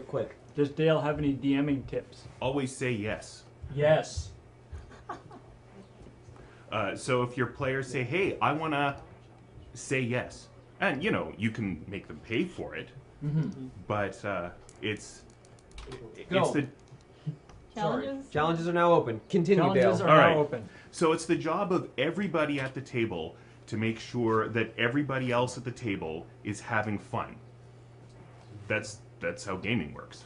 Quick. Does Dale have any DMing tips? Always say yes. Yes. So if your players say, "Hey, I want to," say yes, and you can make them pay for it. But it's the Challenges? Challenges are now open. Continue, Challenges Dale. are All now right. open. So it's the job of everybody at the table to make sure that everybody else at the table is having fun. That's how gaming works.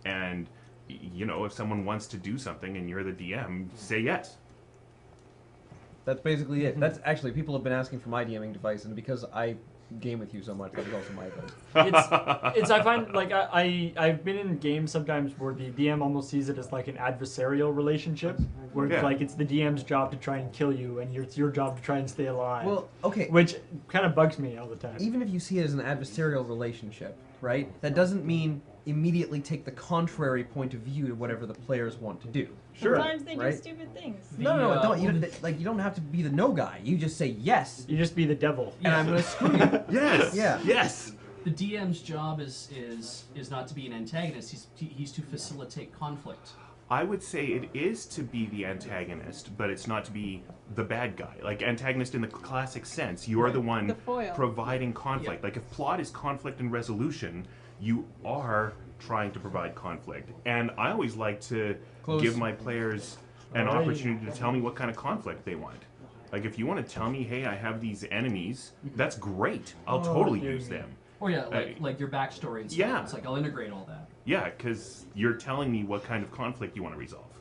And if someone wants to do something and you're the DM, say yes. That's basically it. That's actually, people have been asking for my DMing device, and because I game with you so much, that is also my advice. It's I find like I've been in games sometimes where the DM almost sees it as like an adversarial relationship, where it's Yeah. like it's the DM's job to try and kill you, and it's your job to try and stay alive. Well, okay. Which kind of bugs me all the time. Even if you see it as an adversarial relationship, right? That doesn't mean immediately take the contrary point of view to whatever the players want to do. Sure. Sometimes they Right? do stupid things. No, don't. You don't have to be the no guy. You just say yes, You just be the devil. and I'm gonna screw you. Yes. Yeah. Yes. The DM's job is not to be an antagonist. He's to facilitate conflict. I would say it is to be the antagonist, but it's not to be the bad guy. Like antagonist in the classic sense, you're the one The foil. providing conflict. Like if plot is conflict and resolution, you are trying to provide conflict. And I always like to give my players an Alright. opportunity to tell me what kind of conflict they want. Like if you want to tell me, hey, I have these enemies, that's great. I'll totally use them. Oh yeah, like your backstory and stuff. Yeah. It's like I'll integrate all that. Yeah, because you're telling me what kind of conflict you want to resolve.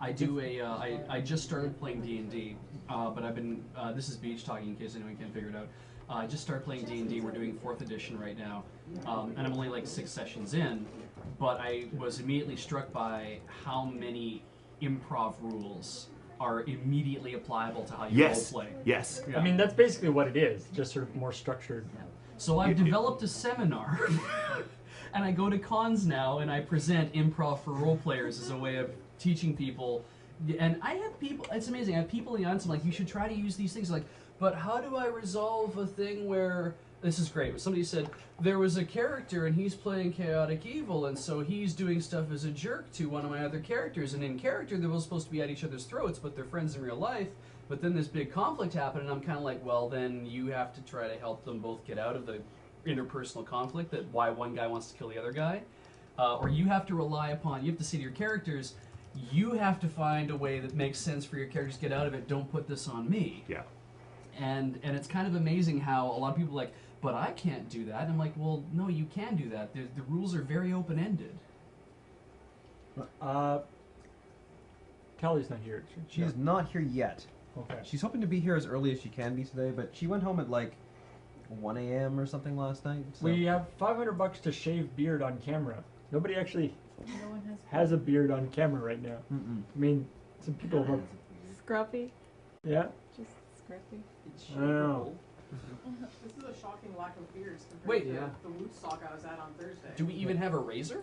I do I just started playing D&D, but I've been this is Beach talking in case anyone can't figure it out. I just started playing D&D. We're doing 4th edition right now, and I'm only like 6 sessions in, but I was immediately struck by how many improv rules are immediately applicable to how you Yes. role play. Yes. I mean, that's basically what it is, just sort of more structured. So I've developed a seminar, and I go to cons now, and I present improv for role players as a way of teaching people. And I have people, it's amazing, I have people in the audience, I'm like, you should try to use these things, like, but how do I resolve a thing where, this is great, somebody said, there was a character and he's playing chaotic evil, and so he's doing stuff as a jerk to one of my other characters, and in character they're both supposed to be at each other's throats, but they're friends in real life, but then this big conflict happened, and I'm kind of like, well, then you have to try to help them both get out of the interpersonal conflict, that why one guy wants to kill the other guy, or you have to rely upon, you have to say to your characters, you have to find a way that makes sense for your characters to get out of it, don't put this on me. Yeah. And it's kind of amazing how a lot of people are like, but I can't do that. And I'm like, well, no, you can do that. The rules are very open-ended. Kelly's not here. She is not here yet. Okay. She's hoping to be here as early as she can be today, but she went home at like 1 a.m. or something last night. So. We have $500 to shave beard on camera. Nobody actually No one has a beard on camera right now. Mm-mm. I mean, some people have. Scruffy. Yeah. Just scruffy. I don't know. This is a shocking lack of beards compared Wait, to yeah. the Woodstock I was at on Thursday. Do we even have a razor?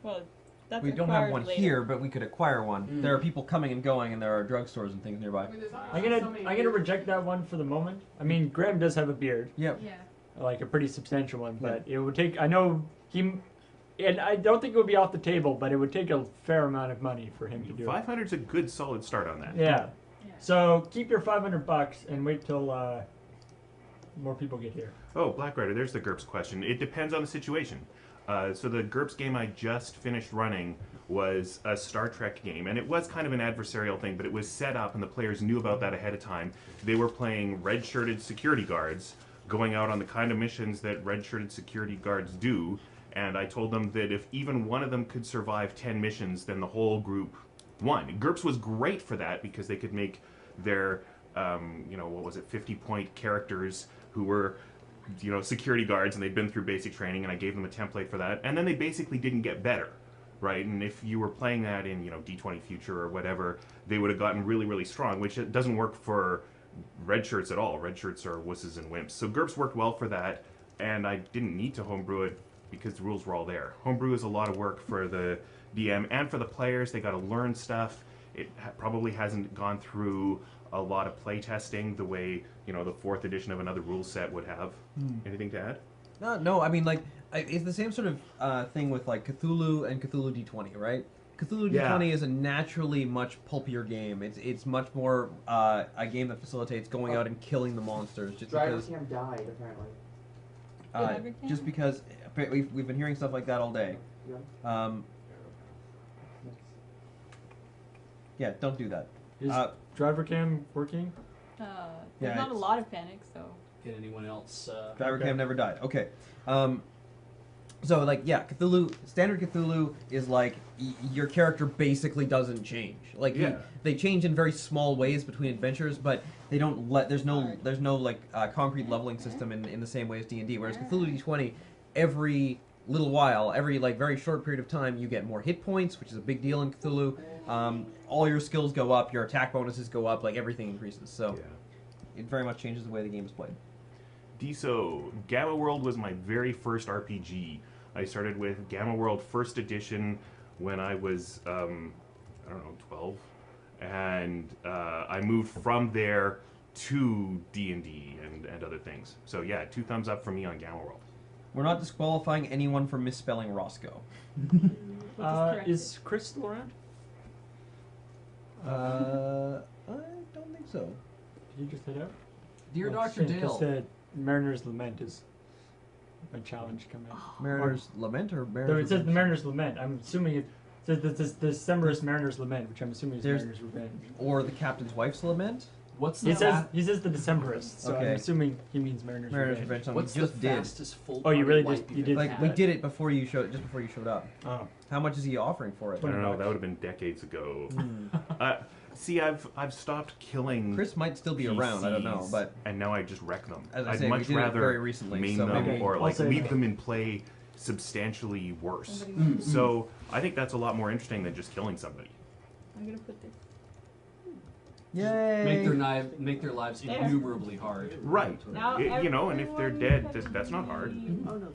Well, that's We don't have required one later. here, but we could acquire one. There are people coming and going, and there are drugstores and things nearby. I mean, there's I'm honestly gonna so many I'm gonna beards. reject that one for the moment. I mean, Graham does have a beard, Yep. Yeah. like a pretty substantial one, but it would take. I know he, and I don't think it would be off the table, but it would take a fair amount of money for him to do it. 500's a good solid start on that. Yeah. So keep your $500 and wait till more people get here. Oh, Black Rider, there's the GURPS question. It depends on the situation. So the GURPS game I just finished running was a Star Trek game, and it was kind of an adversarial thing, but it was set up, and the players knew about that ahead of time. They were playing red-shirted security guards, going out on the kind of missions that red-shirted security guards do, and I told them that if even one of them could survive 10 missions, then the whole group won. GURPS was great for that because they could make their, 50-point characters who were, security guards, and they'd been through basic training, and I gave them a template for that, and then they basically didn't get better, right? And if you were playing that in, D20 Future or whatever, they would have gotten really, really strong, which it doesn't work for red shirts at all. Red shirts are wusses and wimps. So GURPS worked well for that, and I didn't need to homebrew it because the rules were all there. Homebrew is a lot of work for the DM and for the players. They got to learn stuff. It probably hasn't gone through a lot of play testing the way, the 4th edition of another rule set would have. Anything to add? No, I mean, like, it's the same sort of thing with, like, Cthulhu and Cthulhu D20, right? Cthulhu D20 is a naturally much pulpier game. It's much more a game that facilitates going out and killing the monsters. Just Driver because, Cam died, apparently. Driver Cam? just because we've been hearing stuff like that all day. Yeah. Yeah, don't do that. Is driver cam working? There's Yeah, not a it's- lot of panic, so. Get anyone else? Driver Okay. Cam never died. Okay. So like Cthulhu, standard Cthulhu is like your character basically doesn't change. Like they change in very small ways between adventures, but they don't let there's no like concrete leveling system in the same way as D&D. Whereas Cthulhu D20, every little while, every like very short period of time, you get more hit points, which is a big deal in Cthulhu. All your skills go up, your attack bonuses go up, like everything increases. So it very much changes the way the game is played. DSO, Gamma World was my very first RPG. I started with Gamma World First Edition when I was, I don't know, 12. And I moved from there to D&D and other things. So yeah, 2 thumbs up for me on Gamma World. We're not disqualifying anyone for misspelling Roscoe. Is Chris still around? I don't think so. Did you just head out? Dear Oh, Dr. shit, Dale. just the Mariner's Lament is a challenge coming. Mariner's Lament or Though Mariner's it says the Revenge? Mariner's Lament. I'm assuming it says the Decemberist Mariner's Lament, which I'm assuming is There's- Mariner's Revenge. Or the Captain's Wife's Lament? What's the He says the Decemberist, so Okay. I'm assuming he means Mariner's Mariner's Revenge. Revenge. What's We just the did. fastest full Oh, you body really wipe just- you you've did ever Like had? we did it before you showed up. Oh. How much is he offering for it? I don't know, $20. that would have been decades ago. Hmm. See, I've stopped killing Chris might still be around. I don't know, PCs, but and now I just wreck them. As I I'd say, we much did it rather very recently, main so them maybe- or I'll like say leave that. them in play substantially worse. Somebody Mm. wants- So I think that's a lot more interesting than just killing somebody. I'm gonna put this. yay! Make their lives There. innumerably hard. Right. Now You know, and if they're everyone dead, can that's not hard. leave. Oh no.